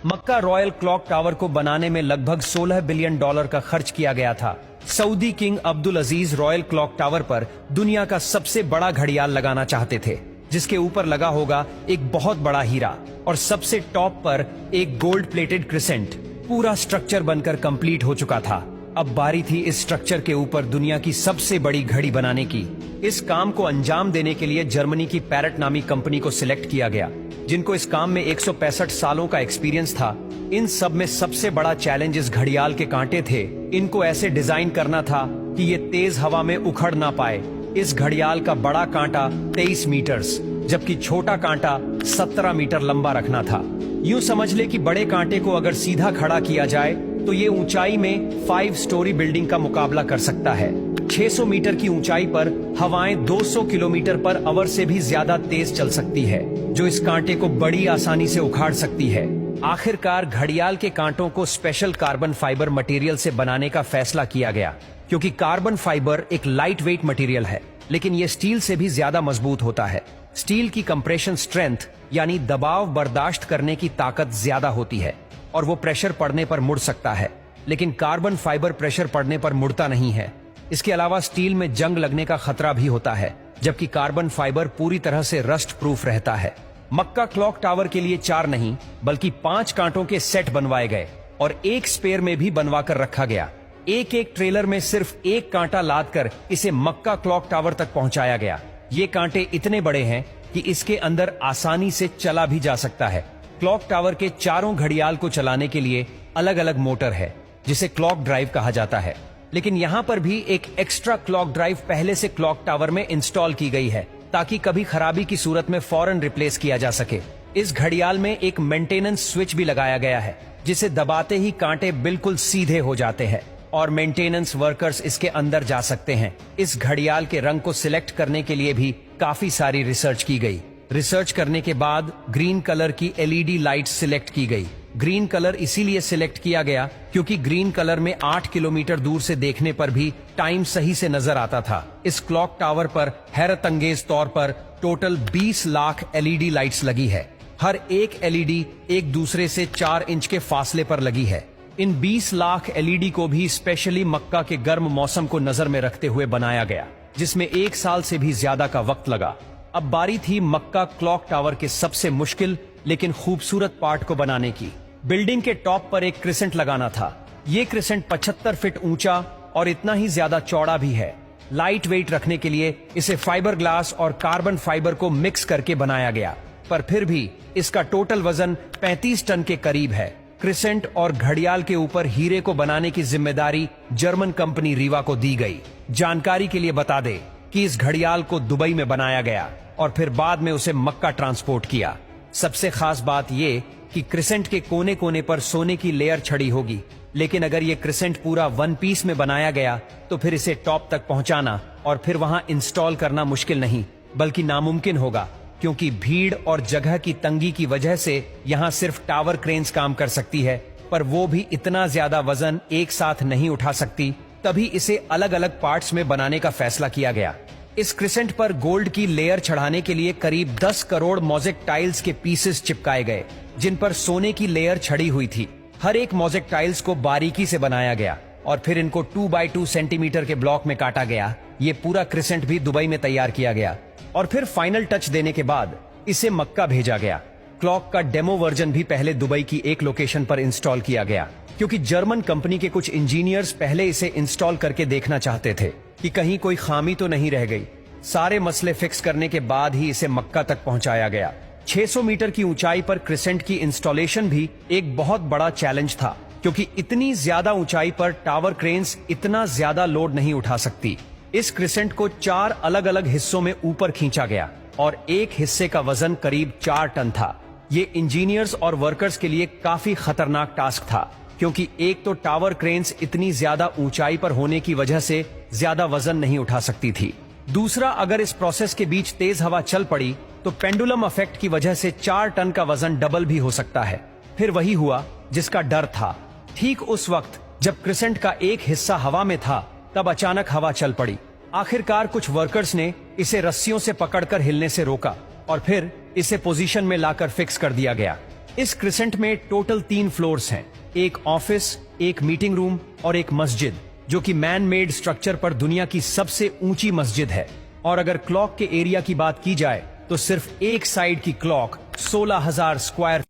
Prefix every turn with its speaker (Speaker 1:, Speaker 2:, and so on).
Speaker 1: मक्का royal clock tower को बनाने में लगभग $16 बिलियन का खर्च किया गया था। सऊदी किंग अब्दुल अजीज रॉयल क्लॉक टावर पर दुनिया का सबसे बड़ा घड़ियाल लगाना चाहते थे, जिसके ऊपर लगा होगा एक बहुत बड़ा हीरा और सबसे टॉप पर एक गोल्ड प्लेटेड क्रिसेंट। पूरा स्ट्रक्चर बनकर कंप्लीट हो चुका था। अब बारी थी इस स्ट्रक्चर के ऊपर दुनिया की सबसे बड़ी घड़ी बनाने की। इस काम को अंजाम देने के लिए जर्मनी की पैरेट नामी कंपनी को सिलेक्ट किया गया, जिनको इस काम में 165 सालों का एक्सपीरियंस था। इन सब में सबसे बड़ा चैलेंज इस घड़ियाल के कांटे थे। इनको ऐसे डिजाइन करना था कि ये तेज हवा में उखड़ ना पाए। इस घड़ियाल का बड़ा कांटा 23 मीटर्स, जबकि छोटा कांटा 17 मीटर लंबा रखना था। यूं समझ ले कि बड़े कांटे को अगर सीधा खड़ा किया जाए तो ये ऊंचाई में 5 स्टोरी बिल्डिंग का मुकाबला कर सकता है। 600 मीटर की ऊंचाई पर हवाएं 200 किलोमीटर पर आवर से भी ज्यादा तेज चल सकती है, जो इस कांटे को बड़ी आसानी से उखाड़ सकती है। आखिरकार घड़ियाल के कांटों को स्पेशल कार्बन फाइबर मटेरियल से बनाने का फैसला किया गया, क्योंकि कार्बन फाइबर एक लाइट वेट मटेरियल है, लेकिन ये स्टील से भी ज्यादा मजबूत होता है। स्टील की कंप्रेशन स्ट्रेंथ यानी दबाव बर्दाश्त करने की ताकत ज्यादा होती है और वो प्रेशर पड़ने पर मुड़ सकता है, लेकिन कार्बन फाइबर प्रेशर पड़ने पर मुड़ता नहीं है। इसके अलावा स्टील में जंग लगने का खतरा भी होता है, जबकि कार्बन फाइबर पूरी तरह से रस्ट प्रूफ रहता है। मक्का क्लॉक टावर के लिए 4 नहीं बल्कि 5 कांटों के सेट बनवाए गए और एक स्पेयर में भी बनवा कर रखा गया। एक एक ट्रेलर में सिर्फ एक कांटा लाद कर इसे मक्का क्लॉक टावर तक पहुंचाया गया। ये कांटे इतने बड़े हैं कि इसके अंदर आसानी से चला भी जा सकता है। क्लॉक टावर के चारों घड़ियाल को चलाने के लिए अलग अलग मोटर है, जिसे क्लॉक ड्राइव कहा जाता है, लेकिन यहाँ पर भी एक एक्स्ट्रा क्लॉक ड्राइव पहले से क्लॉक टावर में इंस्टॉल की गई है, ताकि कभी खराबी की सूरत में फौरन रिप्लेस किया जा सके। इस घड़ियाल में एक मेंटेनेंस स्विच भी लगाया गया है, जिसे दबाते ही कांटे बिल्कुल सीधे हो जाते हैं और मेंटेनेंस वर्कर्स इसके अंदर जा सकते हैं। इस घड़ियाल के रंग को सिलेक्ट करने के लिए भी काफी सारी रिसर्च की गई। रिसर्च करने के बाद ग्रीन कलर की LED लाइट सिलेक्ट की गई। ग्रीन कलर इसीलिए सिलेक्ट किया गया क्योंकि ग्रीन कलर में 8 किलोमीटर दूर से देखने पर भी टाइम सही से नजर आता था। इस क्लॉक टावर पर हैरतअंगेज तौर पर टोटल 20 लाख LED लाइट्स लगी है। हर एक LED एक दूसरे से 4 इंच के फासले पर लगी है। इन 20 लाख LED को भी स्पेशली मक्का के गर्म मौसम को नजर में रखते हुए बनाया गया, जिसमें 1 साल से भी ज्यादा का वक्त लगा। अब बारी थी मक्का क्लॉक टावर के सबसे मुश्किल लेकिन खूबसूरत पार्ट को बनाने की। बिल्डिंग के टॉप पर एक क्रिसेंट लगाना था। ये क्रिसेंट 75 फीट ऊंचा और इतना ही ज्यादा चौड़ा भी है। लाइट वेट रखने के लिए इसे फाइबर ग्लास और कार्बन फाइबर को मिक्स करके बनाया गया, पर फिर भी इसका टोटल वजन 35 टन के करीब है। क्रिसेंट और घड़ियाल के ऊपर हीरे को बनाने की जिम्मेदारी जर्मन कंपनी रीवा को दी गई। जानकारी के लिए बता दे कि इस घड़ियाल को दुबई में बनाया गया और फिर बाद में उसे मक्का ट्रांसपोर्ट किया। सबसे खास बात ये कि क्रिसेंट के कोने कोने पर सोने की लेयर छड़ी होगी, लेकिन अगर ये क्रिसेंट पूरा 1 पीस में बनाया गया तो फिर इसे टॉप तक पहुंचाना और फिर वहां इंस्टॉल करना मुश्किल नहीं बल्कि नामुमकिन होगा, क्योंकि भीड़ और जगह की तंगी की वजह से यहाँ सिर्फ टावर क्रेन्स काम कर सकती है, पर वो भी इतना ज्यादा वजन एक साथ नहीं उठा सकती। तभी इसे अलग अलग पार्ट्स में बनाने का फैसला किया गया। इस क्रिसेंट पर गोल्ड की लेयर चढ़ाने के लिए करीब 10 करोड़ मोज़ेक टाइल्स के पीसेस चिपकाए गए, जिन पर सोने की लेयर छड़ी हुई थी। हर एक मोज़ेक टाइल्स को बारीकी से बनाया गया और फिर इनको 2 बाई 2 सेंटीमीटर के ब्लॉक में काटा गया। ये पूरा क्रिसेंट भी दुबई में तैयार किया गया और फिर फाइनल टच देने के बाद इसे मक्का भेजा गया। क्लॉक का डेमो वर्जन भी पहले दुबई की एक लोकेशन पर इंस्टॉल किया गया, क्योंकि जर्मन कंपनी के कुछ इंजीनियर्स पहले इसे इंस्टॉल करके देखना चाहते थे कि कहीं कोई खामी तो नहीं रह गई। सारे मसले फिक्स करने के बाद ही इसे मक्का तक पहुंचाया गया। 600 मीटर की ऊंचाई पर क्रिसेंट की इंस्टॉलेशन भी एक बहुत बड़ा चैलेंज था, क्योंकि इतनी ज्यादा ऊंचाई पर टावर क्रेन्स इतना ज्यादा लोड नहीं उठा सकती। इस क्रिसेंट को 4 अलग अलग हिस्सों में ऊपर खींचा गया और एक हिस्से का वजन करीब 4 टन था। ये इंजीनियर्स और वर्कर्स के लिए काफी खतरनाक टास्क था, क्योंकि एक तो टावर क्रेन्स इतनी ज्यादा ऊंचाई पर होने की वजह से ज्यादा वजन नहीं उठा सकती थी। दूसरा, अगर इस प्रोसेस के बीच तेज हवा चल पड़ी तो पेंडुलम इफेक्ट की वजह से 4 टन का वजन डबल भी हो सकता है। फिर वही हुआ जिसका डर था। ठीक उस वक्त जब क्रिसेंट का एक हिस्सा हवा में था, तब अचानक हवा चल पड़ी। आखिरकार कुछ वर्कर्स ने इसे रस्सियों से पकड़कर हिलने से रोका और फिर इसे पोजीशन में लाकर फिक्स कर दिया गया। इस क्रिसेंट में टोटल 3 फ्लोर्स हैं, एक ऑफिस, एक मीटिंग रूम और एक मस्जिद, जो कि मैन मेड स्ट्रक्चर पर दुनिया की सबसे ऊंची मस्जिद है। और अगर क्लॉक के एरिया की बात की जाए तो सिर्फ एक साइड की क्लॉक 16,000 स्क्वायर